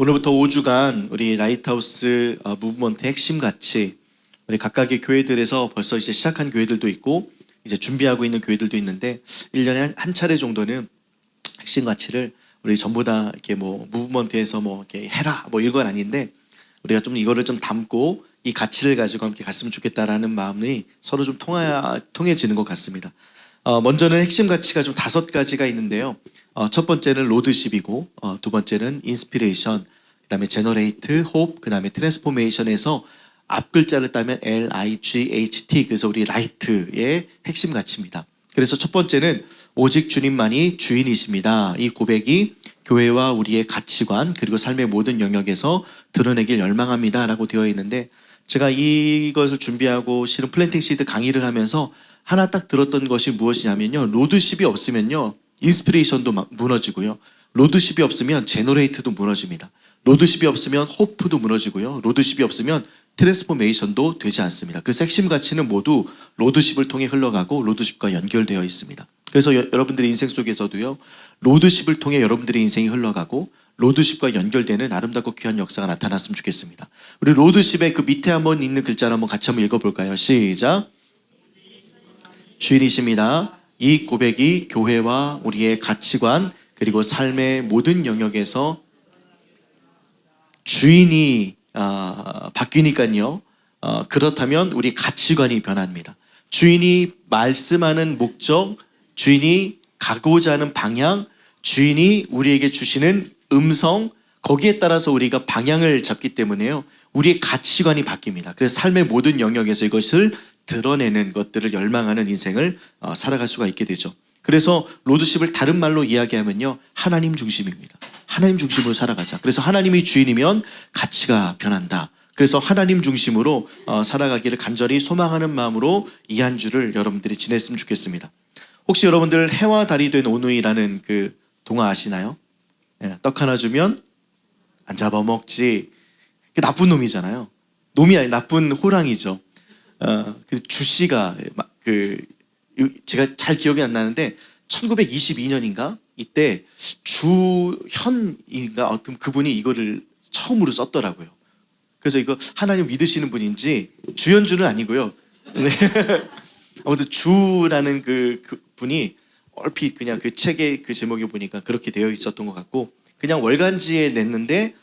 오늘부터 5주간 우리 라이트하우스 무브먼트 핵심 가치, 우리 각각의 교회들에서 벌써 이제 시작한 교회들도 있고 이제 준비하고 있는 교회들도 있는데 1년에 한 차례 정도는 핵심 가치를 우리 전부 다 이렇게 뭐 무브먼트에서 뭐 이렇게 해라 뭐 이런 건 아닌데 우리가 좀 이거를 좀 담고 이 가치를 가지고 함께 갔으면 좋겠다라는 마음이 서로 좀 통해지는 것 같습니다. 먼저는 핵심 가치가 좀 5가지가 있는데요. 첫 번째는 로드십이고 두 번째는 인스피레이션, 그 다음에 제너레이트, 홉, 그 다음에 트랜스포메이션에서 앞 글자를 따면 LIGHT, 그래서 우리 라이트의 핵심 가치입니다. 그래서 첫 번째는 오직 주님만이 주인이십니다. 이 고백이 교회와 우리의 가치관 그리고 삶의 모든 영역에서 드러내길 열망합니다 라고 되어 있는데, 제가 이것을 준비하고 실은 플랜팅 시드 강의를 하면서 하나 딱 들었던 것이 무엇이냐면요, 로드십이 없으면요 인스피레이션도 무너지고요, 로드십이 없으면 제너레이트도 무너집니다. 로드십이 없으면 호프도 무너지고요, 로드십이 없으면 트랜스포메이션도 되지 않습니다. 그래서 핵심 가치는 모두 로드십을 통해 흘러가고 로드십과 연결되어 있습니다. 그래서 여러분들의 인생 속에서도요, 로드십을 통해 여러분들의 인생이 흘러가고 로드십과 연결되는 아름답고 귀한 역사가 나타났으면 좋겠습니다. 우리 로드십의 그 밑에 한번 있는 글자를 한번 같이 한번 읽어볼까요? 시작. 주인이십니다. 이 고백이 교회와 우리의 가치관 그리고 삶의 모든 영역에서 주인이 바뀌니까요, 그렇다면 우리 가치관이 변합니다. 주인이 말씀하는 목적, 주인이 가고자 하는 방향, 주인이 우리에게 주시는 음성, 거기에 따라서 우리가 방향을 잡기 때문에요, 우리의 가치관이 바뀝니다. 그래서 삶의 모든 영역에서 이것을 드러내는 것들을 열망하는 인생을 살아갈 수가 있게 되죠. 그래서 로드십을 다른 말로 이야기하면요, 하나님 중심입니다. 하나님 중심으로 살아가자. 그래서 하나님이 주인이면 가치가 변한다. 그래서 하나님 중심으로 살아가기를 간절히 소망하는 마음으로 이 한 주를 여러분들이 지냈으면 좋겠습니다. 혹시 여러분들 해와 달이 된 오누이라는 그 동화 아시나요? 떡 하나 주면 안 잡아먹지. 나쁜 놈이잖아요. 놈이 아니 나쁜 호랑이죠. 그 주씨가 제가 잘 기억이 안 나는데 1922년인가 이때 주현인가 어떤 그분이 이거를 처음으로 썼더라고요. 그래서 이거 하나님 믿으시는 분인지, 주현주는 아니고요. 네. 아무튼 주라는 그 분이 얼핏 그냥 그 책의 그 제목에 보니까 그렇게 되어 있었던 것 같고, 그냥 월간지에 냈는데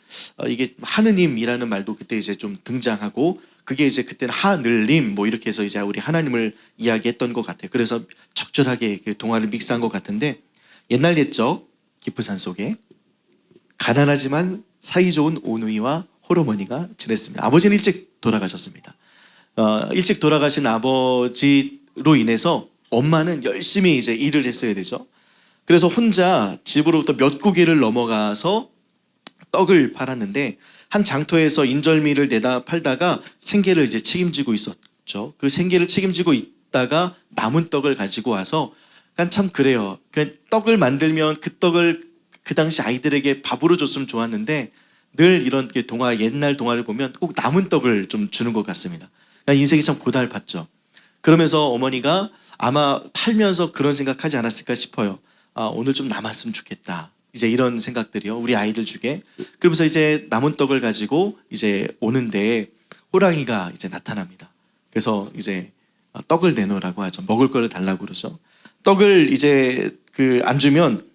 이게 하느님이라는 말도 그때 이제 좀 등장하고, 그게 이제 그때는 하늘님 뭐 이렇게 해서 이제 우리 하나님을 이야기했던 것 같아요. 그래서 적절하게 그 동화를 믹스한 것 같은데, 옛날 옛적 깊은 산 속에 가난하지만 사이 좋은 오누이와 홀어머니가 지냈습니다. 아버지는 일찍 돌아가셨습니다. 일찍 돌아가신 아버지로 인해서 엄마는 열심히 이제 일을 했어야 되죠. 그래서 혼자 집으로부터 몇 고개를 넘어가서 떡을 팔았는데, 한 장터에서 인절미를 내다 팔다가 생계를 이제 책임지고 있었죠. 그 생계를 책임지고 있다가 남은 떡을 가지고 와서, 그러니까 참 그래요. 그 떡을 만들면 그 떡을 그 당시 아이들에게 밥으로 줬으면 좋았는데, 늘 이런 동화, 옛날 동화를 보면 꼭 남은 떡을 좀 주는 것 같습니다. 그러니까 인생이 참 고달팠죠. 그러면서 어머니가 아마 팔면서 그런 생각하지 않았을까 싶어요. 오늘 좀 남았으면 좋겠다. 이제 이런 생각들이요, 우리 아이들 중에. 그러면서 이제 남은 떡을 가지고 이제 오는데 호랑이가 이제 나타납니다. 그래서 이제 떡을 내놓으라고 하죠. 먹을 거를 달라고 그러죠. 떡을 이제 안 주면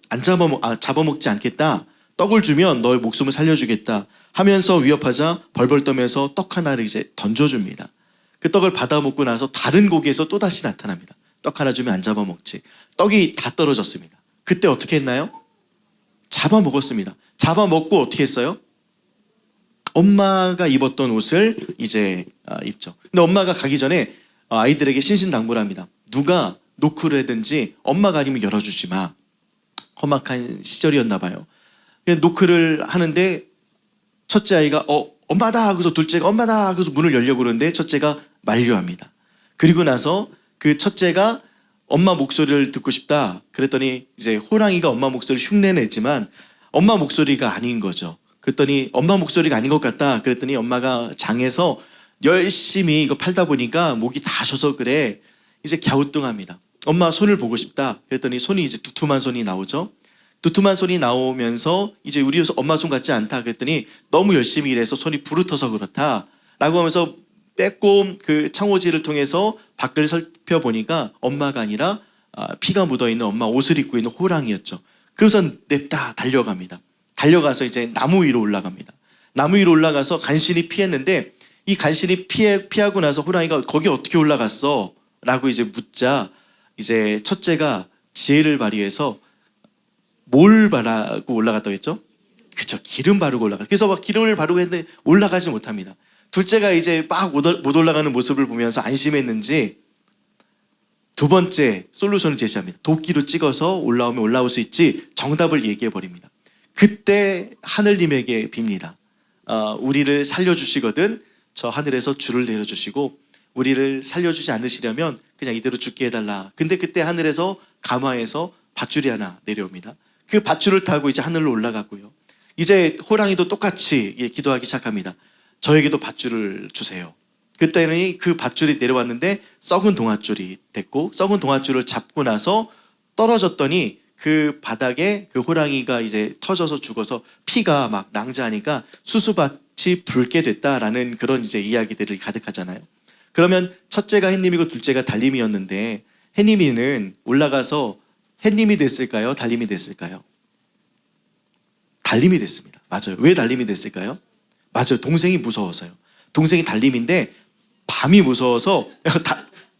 잡아먹지 않겠다. 떡을 주면 너의 목숨을 살려주겠다 하면서 위협하자 벌벌 떠면서 떡 하나를 이제 던져줍니다. 그 떡을 받아 먹고 나서 다른 고개에서 또다시 나타납니다. 떡 하나 주면 안 잡아먹지. 떡이 다 떨어졌습니다. 그때 어떻게 했나요? 잡아먹었습니다. 잡아먹고 어떻게 했어요? 엄마가 입었던 옷을 이제 입죠. 근데 엄마가 가기 전에 아이들에게 신신당부를 합니다. 누가 노크를 하든지 엄마가 아니면 열어주지 마. 험악한 시절이었나 봐요. 노크를 하는데 첫째 아이가 엄마다 하고서 둘째가 엄마다 하고서 문을 열려고 그러는데 첫째가 만류합니다. 그리고 나서 그 첫째가 엄마 목소리를 듣고 싶다 그랬더니 이제 호랑이가 엄마 목소리를 흉내냈지만 엄마 목소리가 아닌 거죠. 그랬더니 엄마 목소리가 아닌 것 같다 그랬더니 엄마가 장에서 열심히 이거 팔다 보니까 목이 다 쉬어서 그래. 이제 갸우뚱합니다. 엄마 손을 보고 싶다 그랬더니 손이 이제 두툼한 손이 나오죠. 두툼한 손이 나오면서 이제 우리 엄마 손 같지 않다 그랬더니 너무 열심히 일해서 손이 부르터서 그렇다 라고 하면서 빼꼼 그 창호지를 통해서 밖을 살펴보니까 엄마가 아니라 피가 묻어있는 엄마 옷을 입고 있는 호랑이였죠. 그래서 냅다 달려갑니다. 달려가서 이제 나무 위로 올라갑니다. 나무 위로 올라가서 간신히 피했는데 이 간신히 피하고 나서 호랑이가 거기 어떻게 올라갔어? 라고 이제 묻자 이제 첫째가 지혜를 발휘해서 뭘 바라고 올라갔다고 했죠? 그쵸, 기름 바르고 올라가. 그래서 막 기름을 바르고 했는데 올라가지 못합니다. 둘째가 이제 막 못 올라가는 모습을 보면서 안심했는지 두 번째 솔루션을 제시합니다. 도끼로 찍어서 올라오면 올라올 수 있지. 정답을 얘기해 버립니다. 그때 하늘님에게 빕니다. 우리를 살려주시거든 저 하늘에서 줄을 내려주시고 우리를 살려주지 않으시려면 그냥 이대로 죽게 해달라. 근데 그때 하늘에서 가마에서 밧줄이 하나 내려옵니다. 그 밧줄을 타고 이제 하늘로 올라갔고요. 이제 호랑이도 똑같이 기도하기 시작합니다. 저에게도 밧줄을 주세요. 그때는 그 밧줄이 내려왔는데 썩은 동아줄이 됐고 썩은 동아줄을 잡고 나서 떨어졌더니 그 바닥에 그 호랑이가 이제 터져서 죽어서 피가 막 낭자하니까 수수밭이 붉게 됐다라는 그런 이제 이야기들이 가득하잖아요. 그러면 첫째가 햇님이고 둘째가 달님이었는데 햇님이는 올라가서 햇님이 됐을까요? 달님이 됐을까요? 달님이 됐습니다. 맞아요. 왜 달님이 됐을까요? 맞아요. 동생이 무서워서요. 동생이 달님인데 밤이 무서워서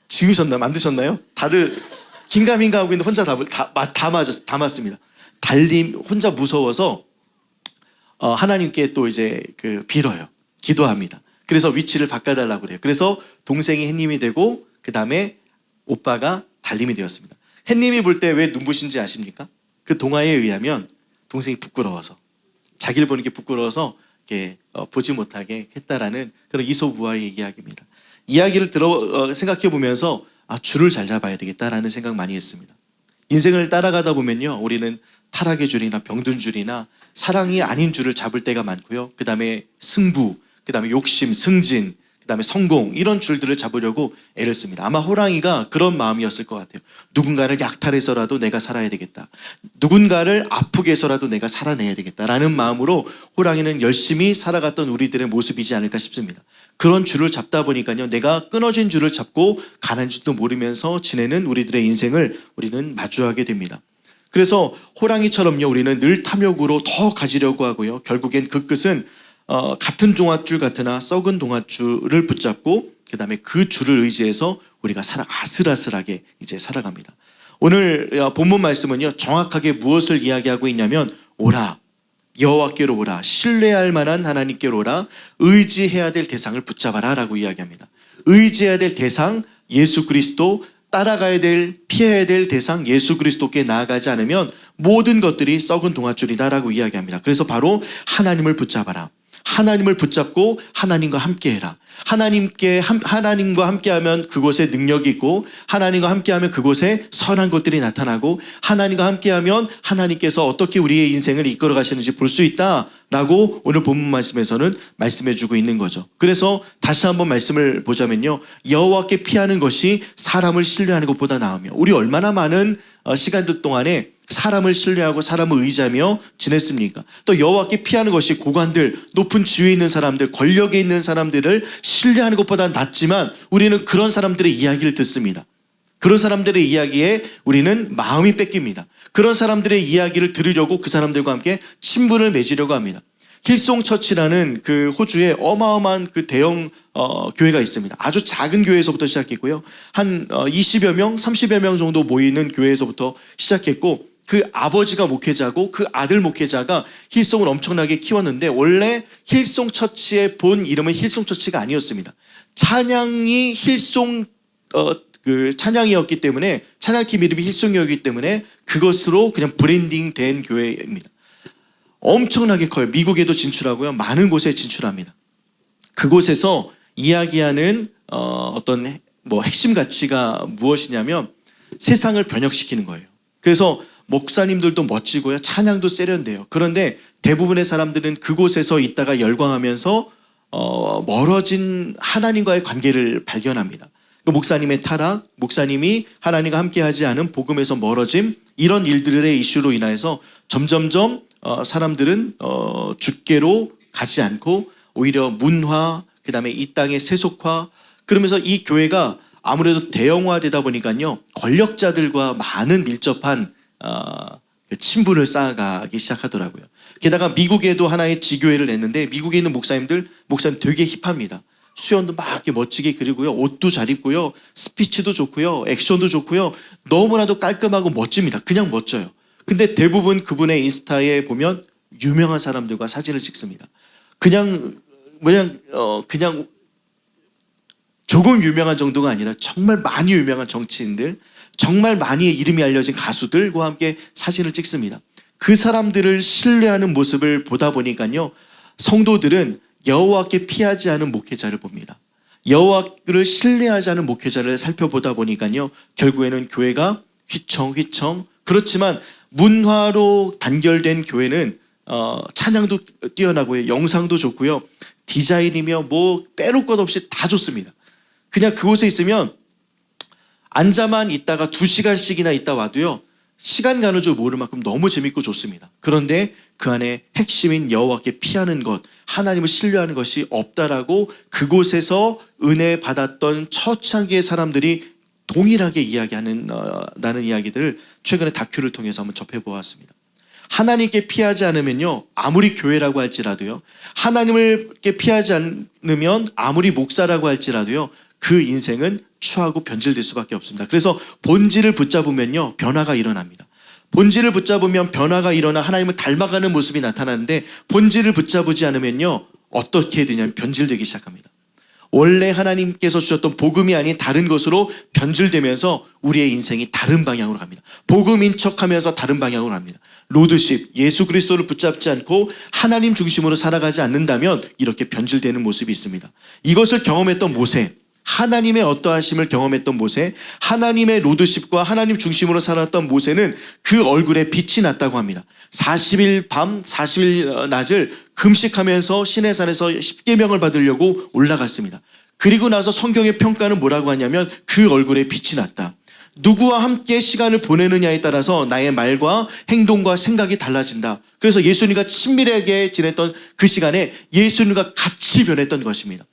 지으셨나 만드셨나요? 다들 긴가민가 하고 있는데 혼자 답을 다 맞습니다. 달님 혼자 무서워서 하나님께 또 이제 그 빌어요. 기도합니다. 그래서 위치를 바꿔달라고 그래요. 그래서 동생이 햇님이 되고 그 다음에 오빠가 달님이 되었습니다. 햇님이 볼 때 왜 눈부신지 아십니까? 그 동화에 의하면 동생이 부끄러워서 자기를 보는 게 부끄러워서 이렇게 보지 못하게 했다라는 그런 이솝우화의 이야기입니다. 이야기를 생각해 보면서 줄을 잘 잡아야 되겠다라는 생각 많이 했습니다. 인생을 따라가다 보면요, 우리는 타락의 줄이나 병든 줄이나 사랑이 아닌 줄을 잡을 때가 많고요. 그 다음에 승부, 그 다음에 욕심, 승진, 그 다음에 성공 이런 줄들을 잡으려고 애를 씁니다. 아마 호랑이가 그런 마음이었을 것 같아요. 누군가를 약탈해서라도 내가 살아야 되겠다. 누군가를 아프게 해서라도 내가 살아내야 되겠다라는 마음으로 호랑이는 열심히 살아갔던 우리들의 모습이지 않을까 싶습니다. 그런 줄을 잡다 보니까요, 내가 끊어진 줄을 잡고 가는 줄도 모르면서 지내는 우리들의 인생을 우리는 마주하게 됩니다. 그래서 호랑이처럼요, 우리는 늘 탐욕으로 더 가지려고 하고요. 결국엔 그 끝은 같은 동아줄 같으나 썩은 동아줄을 붙잡고 그 다음에 그 줄을 의지해서 우리가 아슬아슬하게 이제 살아갑니다. 오늘 본문 말씀은요, 정확하게 무엇을 이야기하고 있냐면 오라, 여호와께로 오라, 신뢰할 만한 하나님께로 오라, 의지해야 될 대상을 붙잡아라 라고 이야기합니다. 의지해야 될 대상 예수 그리스도, 따라가야 될, 피해야 될 대상 예수 그리스도께 나아가지 않으면 모든 것들이 썩은 동아줄이다라고 이야기합니다. 그래서 바로 하나님을 붙잡아라. 하나님을 붙잡고 하나님과 함께해라. 하나님과 함께하면 그곳에 능력이 있고, 하나님과 함께하면 그곳에 선한 것들이 나타나고, 하나님과 함께하면 하나님께서 어떻게 우리의 인생을 이끌어 가시는지 볼 수 있다라고 오늘 본문 말씀에서는 말씀해주고 있는 거죠. 그래서 다시 한번 말씀을 보자면요, 여호와께 피하는 것이 사람을 신뢰하는 것보다 나으며, 우리 얼마나 많은 시간들 동안에 사람을 신뢰하고 사람을 의지하며 지냈습니까? 또 여호와께 피하는 것이 고관들, 높은 지위에 있는 사람들, 권력에 있는 사람들을 신뢰하는 것보다 낫지만 우리는 그런 사람들의 이야기를 듣습니다. 그런 사람들의 이야기에 우리는 마음이 뺏깁니다. 그런 사람들의 이야기를 들으려고 그 사람들과 함께 친분을 맺으려고 합니다. 힐송처치라는 그 호주에 어마어마한 그 대형 교회가 있습니다. 아주 작은 교회에서부터 시작했고요. 한 20여 명, 30여 명 정도 모이는 교회에서부터 시작했고, 그 아버지가 목회자고 그 아들 목회자가 힐송을 엄청나게 키웠는데, 원래 힐송처치의 본 이름은 힐송처치가 아니었습니다. 찬양이 힐송 그 찬양이었기 때문에, 찬양팀 이름이 힐송이었기 때문에 그것으로 그냥 브랜딩된 교회입니다. 엄청나게 커요. 미국에도 진출하고요, 많은 곳에 진출합니다. 그곳에서 이야기하는 어떤 핵심 가치가 무엇이냐면 세상을 변혁시키는 거예요. 그래서 목사님들도 멋지고요, 찬양도 세련돼요. 그런데 대부분의 사람들은 그곳에서 있다가 열광하면서 멀어진 하나님과의 관계를 발견합니다. 그 목사님의 타락, 목사님이 하나님과 함께하지 않은 복음에서 멀어짐, 이런 일들의 이슈로 인하여서 점점점 사람들은 주께로 가지 않고 오히려 문화, 그 다음에 이 땅의 세속화, 그러면서 이 교회가 아무래도 대형화되다 보니까요, 권력자들과 많은 밀접한 친분을 쌓아가기 시작하더라고요. 게다가 미국에도 하나의 지교회를 냈는데, 미국에 있는 목사님 되게 힙합니다. 수염도 막 이렇게 멋지게 그리고요, 옷도 잘 입고요, 스피치도 좋고요, 액션도 좋고요, 너무나도 깔끔하고 멋집니다. 그냥 멋져요. 근데 대부분 그분의 인스타에 보면 유명한 사람들과 사진을 찍습니다. 그냥 조금 유명한 정도가 아니라 정말 많이 유명한 정치인들, 정말 많이 이름이 알려진 가수들과 함께 사진을 찍습니다. 그 사람들을 신뢰하는 모습을 보다 보니까요, 성도들은 여호와께 피하지 않은 목회자를 봅니다. 여호와를 신뢰하지 않은 목회자를 살펴보다 보니까요, 결국에는 교회가 휘청휘청, 그렇지만 문화로 단결된 교회는 찬양도 뛰어나고요, 영상도 좋고요, 디자인이며 뭐 빼놓을 것 없이 다 좋습니다. 그냥 그곳에 있으면 앉아만 있다가 2시간씩이나 있다 와도요, 시간 가는 줄 모를 만큼 너무 재밌고 좋습니다. 그런데 그 안에 핵심인 여호와께 피하는 것, 하나님을 신뢰하는 것이 없다라고 그곳에서 은혜 받았던 초창기의 사람들이 동일하게 이야기하는 나는 이야기들을 최근에 다큐를 통해서 한번 접해보았습니다. 하나님께 피하지 않으면요, 아무리 교회라고 할지라도요, 하나님께 피하지 않으면 아무리 목사라고 할지라도요, 그 인생은 추하고 변질될 수밖에 없습니다. 그래서 본질을 붙잡으면요, 변화가 일어납니다. 본질을 붙잡으면 변화가 일어나 하나님을 닮아가는 모습이 나타나는데, 본질을 붙잡지 않으면요, 어떻게 되냐면 변질되기 시작합니다. 원래 하나님께서 주셨던 복음이 아닌 다른 것으로 변질되면서 우리의 인생이 다른 방향으로 갑니다. 복음인 척하면서 다른 방향으로 갑니다. 로드십, 예수 그리스도를 붙잡지 않고 하나님 중심으로 살아가지 않는다면 이렇게 변질되는 모습이 있습니다. 이것을 경험했던 모세, 하나님의 어떠하심을 경험했던 모세, 하나님의 로드십과 하나님 중심으로 살았던 모세는 그 얼굴에 빛이 났다고 합니다. 40일 밤 40일 낮을 금식하면서 시내산에서 십계명을 받으려고 올라갔습니다. 그리고 나서 성경의 평가는 뭐라고 하냐면 그 얼굴에 빛이 났다. 누구와 함께 시간을 보내느냐에 따라서 나의 말과 행동과 생각이 달라진다. 그래서 예수님과 친밀하게 지냈던 그 시간에 예수님과 같이 변했던 것입니다.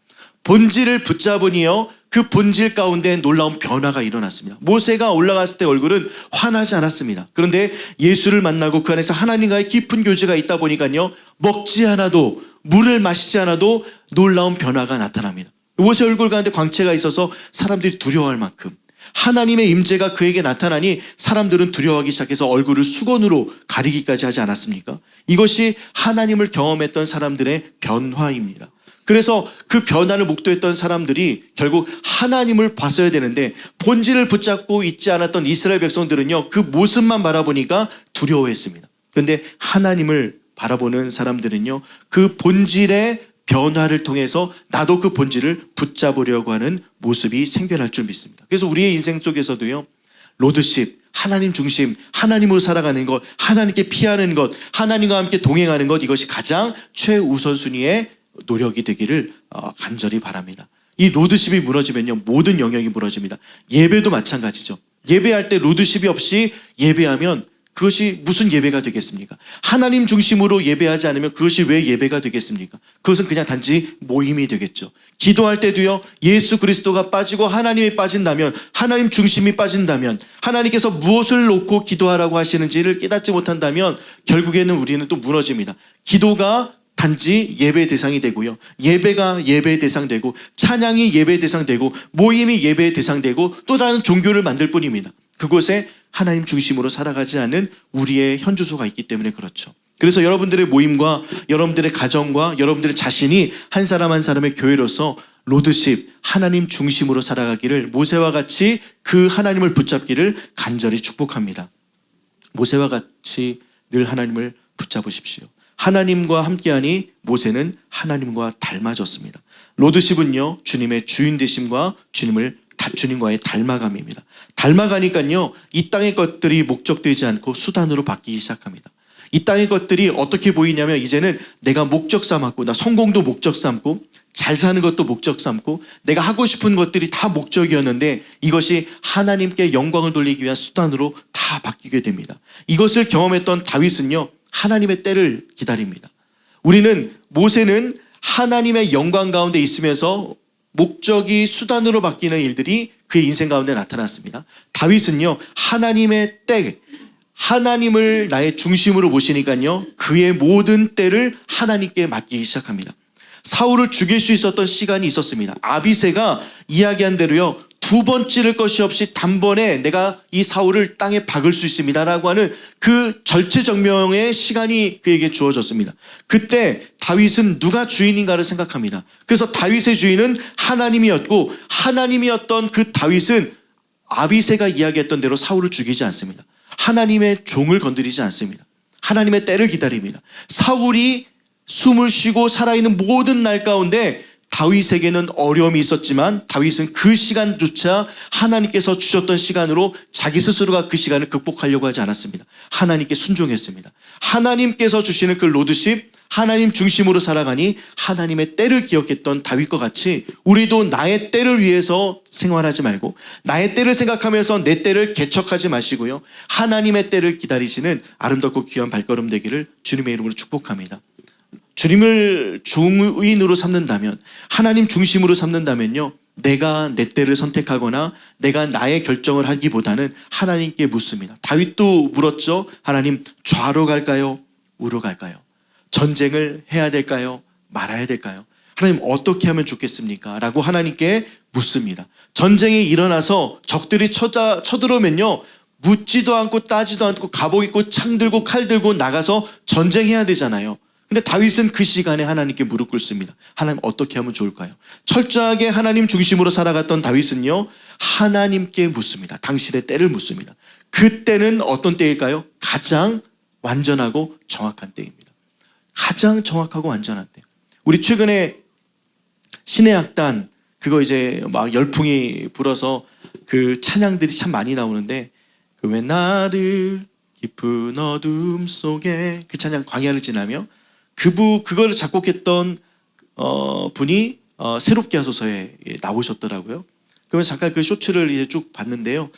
본질을 붙잡으니요, 그 본질 가운데 놀라운 변화가 일어났습니다. 모세가 올라갔을 때 얼굴은 환하지 않았습니다. 그런데 예수를 만나고 그 안에서 하나님과의 깊은 교제가 있다 보니까요, 먹지 않아도, 물을 마시지 않아도 놀라운 변화가 나타납니다. 모세 얼굴 가운데 광채가 있어서 사람들이 두려워할 만큼 하나님의 임재가 그에게 나타나니 사람들은 두려워하기 시작해서 얼굴을 수건으로 가리기까지 하지 않았습니까? 이것이 하나님을 경험했던 사람들의 변화입니다. 그래서 그 변화를 목도했던 사람들이 결국 하나님을 봤어야 되는데, 본질을 붙잡고 있지 않았던 이스라엘 백성들은요, 그 모습만 바라보니까 두려워했습니다. 그런데 하나님을 바라보는 사람들은요, 그 본질의 변화를 통해서 나도 그 본질을 붙잡으려고 하는 모습이 생겨날 줄 믿습니다. 그래서 우리의 인생 속에서도요, 로드십, 하나님 중심, 하나님으로 살아가는 것, 하나님께 피하는 것, 하나님과 함께 동행하는 것, 이것이 가장 최우선순위의 노력이 되기를 간절히 바랍니다. 이 로드십이 무너지면요, 모든 영역이 무너집니다. 예배도 마찬가지죠. 예배할 때 로드십이 없이 예배하면 그것이 무슨 예배가 되겠습니까? 하나님 중심으로 예배하지 않으면 그것이 왜 예배가 되겠습니까? 그것은 그냥 단지 모임이 되겠죠. 기도할 때도요, 예수 그리스도가 빠지고 하나님이 빠진다면, 하나님 중심이 빠진다면, 하나님께서 무엇을 놓고 기도하라고 하시는지를 깨닫지 못한다면 결국에는 우리는 또 무너집니다. 기도가 단지 예배의 대상이 되고요, 예배가 예배의 대상되고, 찬양이 예배의 대상되고, 모임이 예배의 대상되고, 또 다른 종교를 만들 뿐입니다. 그곳에 하나님 중심으로 살아가지 않은 우리의 현주소가 있기 때문에 그렇죠. 그래서 여러분들의 모임과 여러분들의 가정과 여러분들의 자신이 한 사람 한 사람의 교회로서 로드십, 하나님 중심으로 살아가기를, 모세와 같이 그 하나님을 붙잡기를 간절히 축복합니다. 모세와 같이 늘 하나님을 붙잡으십시오. 하나님과 함께하니 모세는 하나님과 닮아졌습니다. 로드십은요, 주님의 주인 되심과 주님과의 닮아감입니다. 닮아가니까요, 이 땅의 것들이 목적되지 않고 수단으로 바뀌기 시작합니다. 이 땅의 것들이 어떻게 보이냐면, 이제는 내가 목적 삼았고, 나 성공도 목적 삼고, 잘 사는 것도 목적 삼고 내가 하고 싶은 것들이 다 목적이었는데 이것이 하나님께 영광을 돌리기 위한 수단으로 다 바뀌게 됩니다. 이것을 경험했던 다윗은요, 하나님의 때를 기다립니다. 우리는 모세는 하나님의 영광 가운데 있으면서 목적이 수단으로 바뀌는 일들이 그의 인생 가운데 나타났습니다. 다윗은요, 하나님의 때, 하나님을 나의 중심으로 모시니까요, 그의 모든 때를 하나님께 맡기기 시작합니다. 사울을 죽일 수 있었던 시간이 있었습니다. 아비새가 이야기한 대로요, 2번 찌를 것이 없이 단번에 내가 이 사울을 땅에 박을 수 있습니다 라고 하는 그 절체절명의 시간이 그에게 주어졌습니다. 그때 다윗은 누가 주인인가를 생각합니다. 그래서 다윗의 주인은 하나님이었고, 하나님이었던 그 다윗은 아비새가 이야기했던 대로 사울을 죽이지 않습니다. 하나님의 종을 건드리지 않습니다. 하나님의 때를 기다립니다. 사울이 숨을 쉬고 살아있는 모든 날 가운데 다윗에게는 어려움이 있었지만 다윗은 그 시간조차 하나님께서 주셨던 시간으로 자기 스스로가 그 시간을 극복하려고 하지 않았습니다. 하나님께 순종했습니다. 하나님께서 주시는 그 로드십, 하나님 중심으로 살아가니 하나님의 때를 기억했던 다윗과 같이 우리도 나의 때를 위해서 생활하지 말고 나의 때를 생각하면서 내 때를 개척하지 마시고요, 하나님의 때를 기다리시는 아름답고 귀한 발걸음 되기를 주님의 이름으로 축복합니다. 주님을 주인으로 삼는다면, 하나님 중심으로 삼는다면요, 내가 내 때를 선택하거나 내가 나의 결정을 하기보다는 하나님께 묻습니다. 다윗도 물었죠. 하나님, 좌로 갈까요? 우로 갈까요? 전쟁을 해야 될까요? 말아야 될까요? 하나님, 어떻게 하면 좋겠습니까? 라고 하나님께 묻습니다. 전쟁이 일어나서 적들이 쳐들어오면요, 묻지도 않고 따지도 않고 갑옷 입고 창 들고 칼 들고 나가서 전쟁해야 되잖아요. 근데 다윗은 그 시간에 하나님께 무릎 꿇습니다. 하나님, 어떻게 하면 좋을까요? 철저하게 하나님 중심으로 살아갔던 다윗은요, 하나님께 묻습니다. 당신의 때를 묻습니다. 그 때는 어떤 때일까요? 가장 완전하고 정확한 때입니다. 가장 정확하고 완전한 때. 우리 최근에 신의 악단, 그거 이제 막 열풍이 불어서 그 찬양들이 참 많이 나오는데, 그 왜 나를 깊은 어둠 속에, 그 찬양 광야를 지나며, 그거를 작곡했던 분이 새롭게 하소서에 나오셨더라고요. 그러면 잠깐 그 쇼츠를 이제 쭉 봤는데요,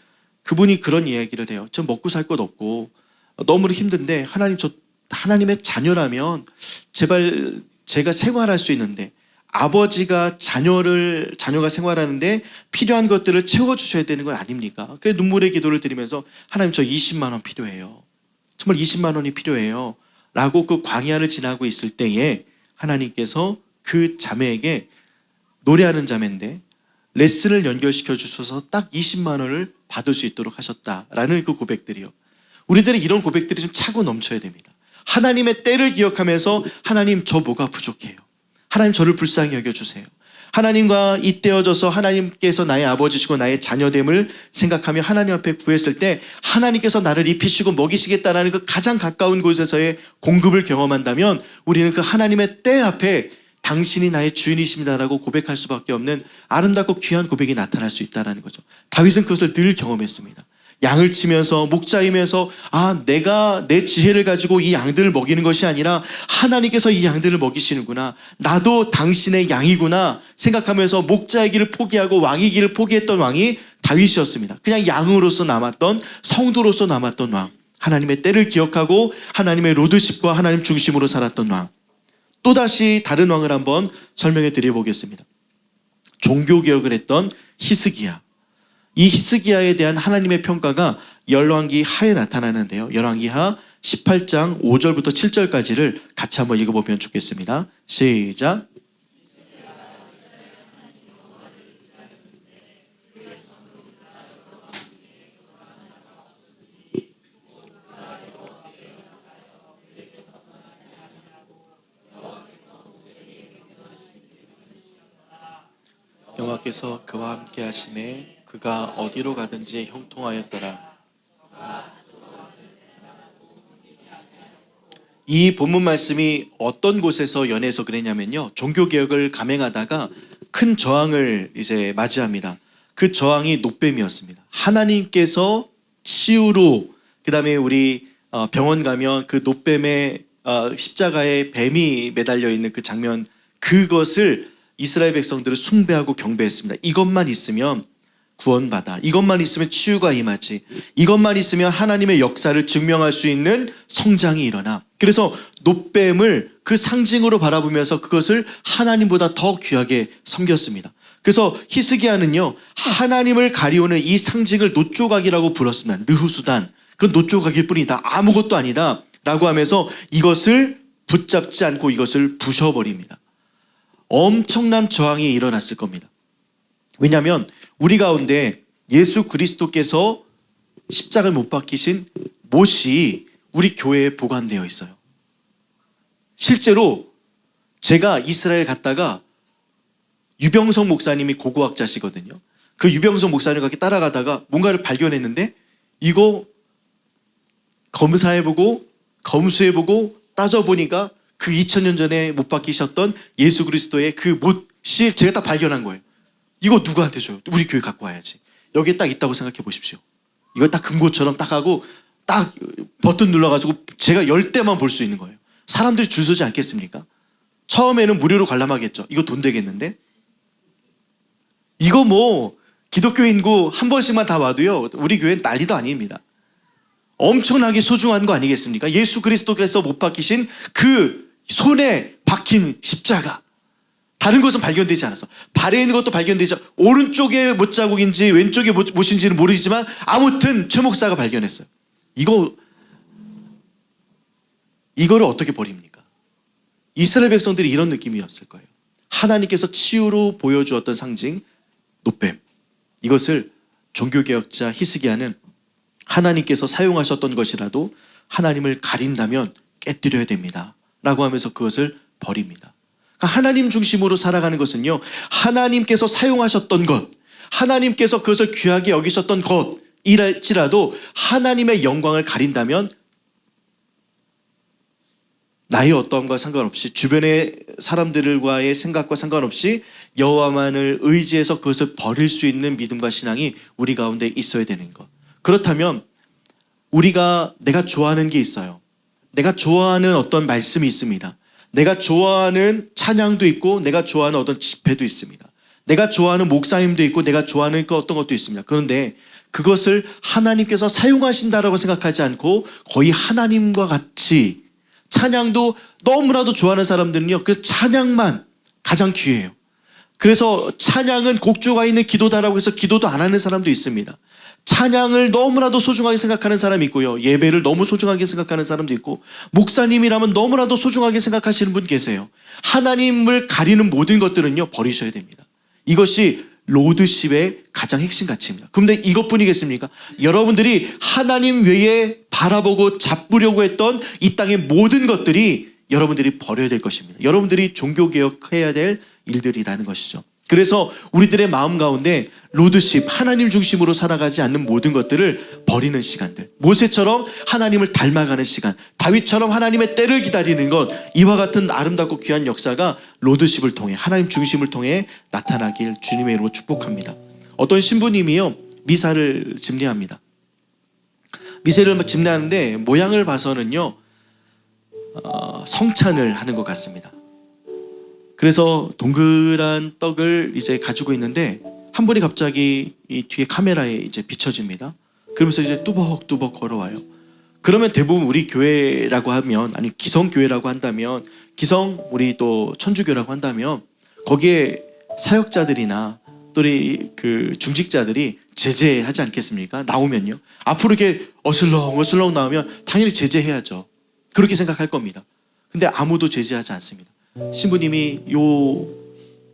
그분이 그런 이야기를 해요. 저 먹고 살 것 없고 너무 힘든데 하나님, 저 하나님의 자녀라면 제발 제가 생활할 수 있는데, 아버지가 자녀가 생활하는데 필요한 것들을 채워주셔야 되는 건 아닙니까? 그래서 눈물의 기도를 드리면서 하나님, 저 20만 원 필요해요. 정말 20만 원이 필요해요 라고 그 광야를 지나고 있을 때에 하나님께서 그 자매에게, 노래하는 자매인데 레슨을 연결시켜 주셔서 딱 20만 원을 받을 수 있도록 하셨다라는 그 고백들이요. 우리들의 이런 고백들이 좀 차고 넘쳐야 됩니다. 하나님의 때를 기억하면서 하나님, 저 뭐가 부족해요. 하나님, 저를 불쌍히 여겨주세요. 하나님과 잇대어져서 하나님께서 나의 아버지시고 나의 자녀됨을 생각하며 하나님 앞에 구했을 때 하나님께서 나를 입히시고 먹이시겠다라는 그 가장 가까운 곳에서의 공급을 경험한다면 우리는 그 하나님의 때 앞에 당신이 나의 주인이십니다라고 고백할 수밖에 없는 아름답고 귀한 고백이 나타날 수 있다는 거죠. 다윗은 그것을 늘 경험했습니다. 양을 치면서 목자이면서 내가 내 지혜를 가지고 이 양들을 먹이는 것이 아니라 하나님께서 이 양들을 먹이시는구나, 나도 당신의 양이구나 생각하면서 목자의 길을 포기하고 왕의 길을 포기했던 왕이 다윗이었습니다. 그냥 양으로서 남았던, 성도로서 남았던 왕, 하나님의 때를 기억하고 하나님의 로드십과 하나님 중심으로 살았던 왕. 또다시 다른 왕을 한번 설명해 드려보겠습니다. 종교개혁을 했던 히스기야. 이 히스기야에 대한 하나님의 평가가 열왕기 하에 나타나는데요, 열왕기 하 18장 5절부터 7절까지를 같이 한번 읽어보면 좋겠습니다. 시작. 여호와께서 그와 함께 하심에 그가 어디로 가든지 형통하였더라. 이 본문 말씀이 어떤 곳에서 연해서 그랬냐면요, 종교개혁을 감행하다가 큰 저항을 이제 맞이합니다. 그 저항이 노뱀이었습니다. 하나님께서 치유로, 그 다음에 우리 병원 가면 그 노뱀의 십자가에 뱀이 매달려 있는 그 장면, 그것을 이스라엘 백성들을 숭배하고 경배했습니다. 이것만 있으면 구원받아. 이것만 있으면 치유가 임하지. 이것만 있으면 하나님의 역사를 증명할 수 있는 성장이 일어나. 그래서 놋뱀을 그 상징으로 바라보면서 그것을 하나님보다 더 귀하게 섬겼습니다. 그래서 히스기야는요, 하나님을 가리우는 이 상징을 놋조각이라고 불렀습니다. 느후수단. 그건 놋조각일 뿐이다. 아무것도 아니다. 라고 하면서 이것을 붙잡지 않고 이것을 부셔버립니다. 엄청난 저항이 일어났을 겁니다. 왜냐하면 우리 가운데 예수 그리스도께서 십자가를 못 박히신 못이 우리 교회에 보관되어 있어요. 실제로 제가 이스라엘 갔다가 유병성 목사님이 고고학자시거든요. 그 유병성 목사님과 따라가다가 뭔가를 발견했는데 이거 검사해보고 검수해보고 따져보니까 그 2000년 전에 못 박히셨던 예수 그리스도의 그 못이 제가 딱 발견한 거예요. 이거 누구한테 줘요? 우리 교회 갖고 와야지. 여기에 딱 있다고 생각해 보십시오. 이거 딱 금고처럼 딱 하고 딱 버튼 눌러가지고 제가 10대만 볼 수 있는 거예요. 사람들이 줄 서지 않겠습니까? 처음에는 무료로 관람하겠죠. 이거 돈 되겠는데? 이거 뭐 기독교 인구 한 번씩만 다 와도요, 우리 교회는 난리도 아닙니다. 엄청나게 소중한 거 아니겠습니까? 예수 그리스도께서 못 박히신 그 손에 박힌 십자가. 다른 것은 발견되지 않았어. 발에 있는 것도 발견되지 않았어. 오른쪽에 못자국인지 왼쪽에 못인지는 모르지만 아무튼 최 목사가 발견했어요. 이거를 어떻게 버립니까? 이스라엘 백성들이 이런 느낌이었을 거예요. 하나님께서 치유로 보여주었던 상징 놋뱀. 이것을 종교개혁자 히스기야는 하나님께서 사용하셨던 것이라도 하나님을 가린다면 깨뜨려야 됩니다. 라고 하면서 그것을 버립니다. 그러니까 하나님 중심으로 살아가는 것은요, 하나님께서 사용하셨던 것, 하나님께서 그것을 귀하게 여기셨던 것이랄지라도 하나님의 영광을 가린다면 나의 어떠함과 상관없이, 주변의 사람들과의 생각과 상관없이 여호와만을 의지해서 그것을 버릴 수 있는 믿음과 신앙이 우리 가운데 있어야 되는 것. 그렇다면 내가 좋아하는 게 있어요. 내가 좋아하는 어떤 말씀이 있습니다. 내가 좋아하는 찬양도 있고 내가 좋아하는 어떤 집회도 있습니다. 내가 좋아하는 목사님도 있고 내가 좋아하는 어떤 것도 있습니다. 그런데 그것을 하나님께서 사용하신다라고 생각하지 않고 거의 하나님과 같이, 찬양도 너무나도 좋아하는 사람들은요, 그 찬양만 가장 귀해요. 그래서 찬양은 곡조가 있는 기도다라고 해서 기도도 안 하는 사람도 있습니다. 찬양을 너무나도 소중하게 생각하는 사람이 있고요, 예배를 너무 소중하게 생각하는 사람도 있고, 목사님이라면 너무나도 소중하게 생각하시는 분 계세요. 하나님을 가리는 모든 것들은요, 버리셔야 됩니다. 이것이 로드십의 가장 핵심 가치입니다. 그런데 이것뿐이겠습니까? 여러분들이 하나님 외에 바라보고 잡으려고 했던 이 땅의 모든 것들이 여러분들이 버려야 될 것입니다. 여러분들이 종교개혁해야 될 일들이라는 것이죠. 그래서 우리들의 마음 가운데 로드십, 하나님 중심으로 살아가지 않는 모든 것들을 버리는 시간들, 모세처럼 하나님을 닮아가는 시간, 다윗처럼 하나님의 때를 기다리는 것, 이와 같은 아름답고 귀한 역사가 로드십을 통해, 하나님 중심을 통해 나타나길 주님의 이름으로 축복합니다. 어떤 신부님이요, 미사를 집례합니다. 미사를 집례하는데 모양을 봐서는요, 성찬을 하는 것 같습니다. 그래서 동그란 떡을 이제 가지고 있는데 한 분이 갑자기 이 뒤에 카메라에 이제 비춰집니다. 그러면서 이제 뚜벅뚜벅 걸어와요. 그러면 대부분 우리 교회라고 하면, 아니 기성교회라고 한다면, 기성 우리 또 천주교라고 한다면 거기에 사역자들이나 또 우리 그 중직자들이 제재하지 않겠습니까? 나오면요, 앞으로 이렇게 어슬렁어슬렁 나오면 당연히 제재해야죠. 그렇게 생각할 겁니다. 근데 아무도 제재하지 않습니다. 신부님이 요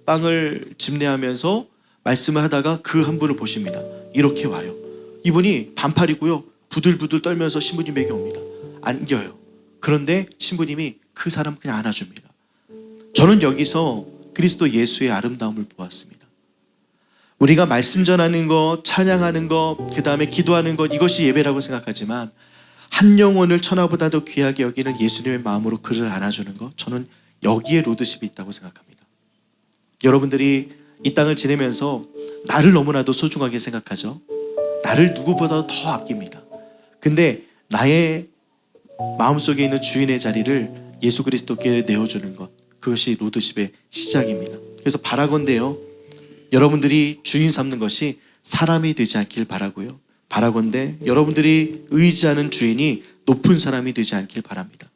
빵을 집례하면서 말씀을 하다가 그 한 분을 보십니다. 이렇게 와요. 이분이 반팔이고요, 부들부들 떨면서 신부님에게 옵니다. 안겨요. 그런데 신부님이 그 사람 그냥 안아줍니다. 저는 여기서 그리스도 예수의 아름다움을 보았습니다. 우리가 말씀 전하는 것, 찬양하는 것, 그 다음에 기도하는 것, 이것이 예배라고 생각하지만 한 영혼을 천하보다도 귀하게 여기는 예수님의 마음으로 그를 안아주는 것, 저는 여기에 로드십이 있다고 생각합니다. 여러분들이 이 땅을 지내면서 나를 너무나도 소중하게 생각하죠. 나를 누구보다 더 아낍니다. 근데 나의 마음속에 있는 주인의 자리를 예수 그리스도께 내어주는 것, 그것이 로드십의 시작입니다. 그래서 바라건대요, 여러분들이 주인 삼는 것이 사람이 되지 않길 바라고요, 바라건대 여러분들이 의지하는 주인이 높은 사람이 되지 않길 바랍니다.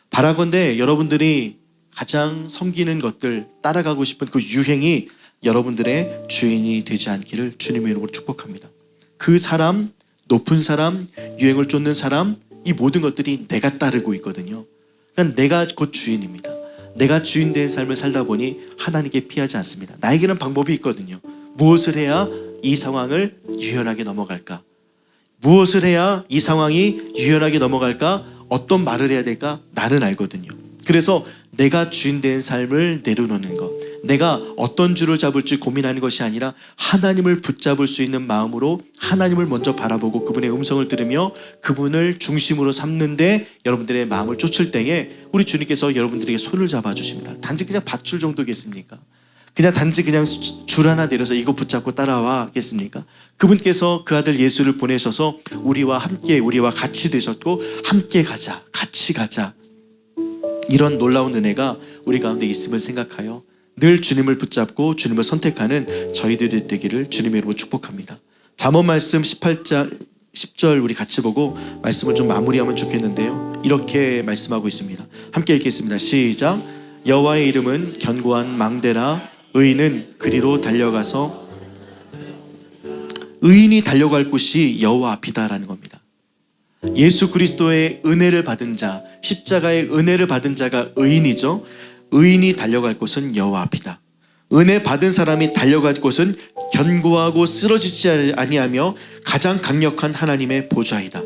바라건대 여러분들이 가장 섬기는 것들, 따라가고 싶은 그 유행이 여러분들의 주인이 되지 않기를 주님의 이름으로 축복합니다. 그 사람, 높은 사람, 유행을 쫓는 사람, 이 모든 것들이 내가 따르고 있거든요. 그러니까 내가 곧 주인입니다. 내가 주인 된 삶을 살다 보니 하나님께 피하지 않습니다. 나에게는 방법이 있거든요. 무엇을 해야 이 상황을 유연하게 넘어갈까? 무엇을 해야 이 상황이 유연하게 넘어갈까? 어떤 말을 해야 될까? 나는 알거든요. 그래서 내가 주인 된 삶을 내려놓는 것, 내가 어떤 줄을 잡을지 고민하는 것이 아니라 하나님을 붙잡을 수 있는 마음으로 하나님을 먼저 바라보고 그분의 음성을 들으며 그분을 중심으로 삼는데 여러분들의 마음을 쫓을 때에 우리 주님께서 여러분들에게 손을 잡아주십니다. 단지 그냥 밧줄 정도겠습니까? 그냥 단지 그냥 줄 하나 내려서 이거 붙잡고 따라와겠습니까? 그분께서 그 아들 예수를 보내셔서 우리와 함께, 우리와 같이 되셨고 함께 가자, 같이 가자, 이런 놀라운 은혜가 우리 가운데 있음을 생각하여 늘 주님을 붙잡고 주님을 선택하는 저희들이 되기를 주님의 이름으로 축복합니다. 잠언 말씀 18장 10절 우리 같이 보고 말씀을 좀 마무리하면 좋겠는데요, 이렇게 말씀하고 있습니다. 함께 읽겠습니다. 시작. 여호와의 이름은 견고한 망대라, 의인은 그리로 달려가서, 의인이 달려갈 곳이 여호와 앞이다라는 겁니다. 예수 그리스도의 은혜를 받은 자, 십자가의 은혜를 받은 자가 의인이죠. 의인이 달려갈 곳은 여호와 앞이다. 은혜 받은 사람이 달려갈 곳은 견고하고 쓰러지지 아니하며 가장 강력한 하나님의 보좌이다.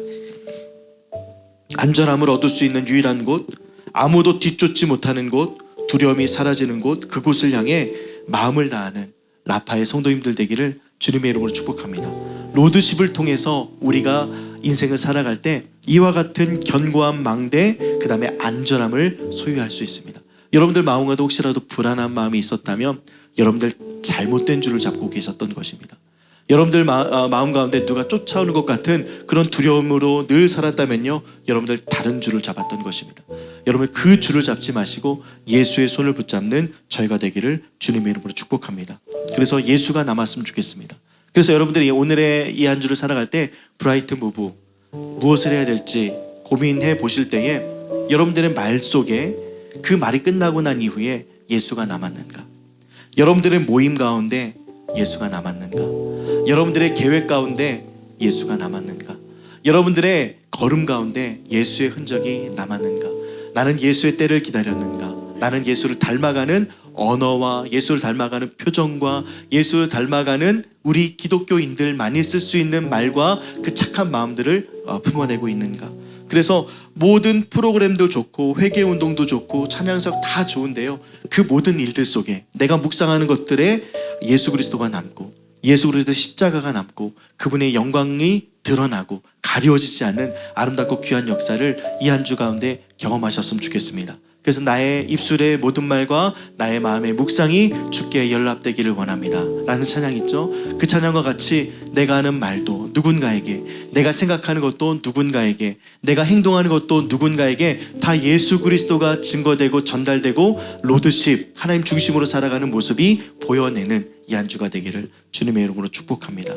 안전함을 얻을 수 있는 유일한 곳, 아무도 뒤쫓지 못하는 곳, 두려움이 사라지는 곳, 그곳을 향해 마음을 다하는 라파의 성도님들 되기를 주님의 이름으로 축복합니다. 로드십을 통해서 우리가 인생을 살아갈 때 이와 같은 견고한 망대, 그 다음에 안전함을 소유할 수 있습니다. 여러분들 마음과도 혹시라도 불안한 마음이 있었다면 여러분들 잘못된 줄을 잡고 계셨던 것입니다. 여러분들 마음 가운데 누가 쫓아오는 것 같은 그런 두려움으로 늘 살았다면요, 여러분들 다른 줄을 잡았던 것입니다. 여러분 그 줄을 잡지 마시고 예수의 손을 붙잡는 저희가 되기를 주님의 이름으로 축복합니다. 그래서 예수가 남았으면 좋겠습니다. 그래서 여러분들이 오늘의 이 한 주를 살아갈 때 브라이트 무브, 무엇을 해야 될지 고민해 보실 때에 여러분들의 말 속에 그 말이 끝나고 난 이후에 예수가 남았는가? 여러분들의 모임 가운데 예수가 남았는가? 여러분들의 계획 가운데 예수가 남았는가? 여러분들의 걸음 가운데 예수의 흔적이 남았는가? 나는 예수의 때를 기다렸는가? 나는 예수를 닮아가는 언어와 예수를 닮아가는 표정과 예수를 닮아가는 우리 기독교인들만이 쓸 수 있는 말과 그 착한 마음들을 품어내고 있는가? 그래서 모든 프로그램도 좋고 회개운동도 좋고 찬양석 다 좋은데요, 그 모든 일들 속에 내가 묵상하는 것들에 예수 그리스도가 남고 예수 그리스도의 십자가가 남고 그분의 영광이 드러나고 가려지지 않는 아름답고 귀한 역사를 이 한 주 가운데 경험하셨으면 좋겠습니다. 그래서 나의 입술의 모든 말과 나의 마음의 묵상이 주께 연락되기를 원합니다 라는 찬양 있죠. 그 찬양과 같이 내가 하는 말도 누군가에게, 내가 생각하는 것도 누군가에게, 내가 행동하는 것도 누군가에게 다 예수 그리스도가 증거되고 전달되고 로드십, 하나님 중심으로 살아가는 모습이 보여내는 이 한 주가 되기를 주님의 이름으로 축복합니다.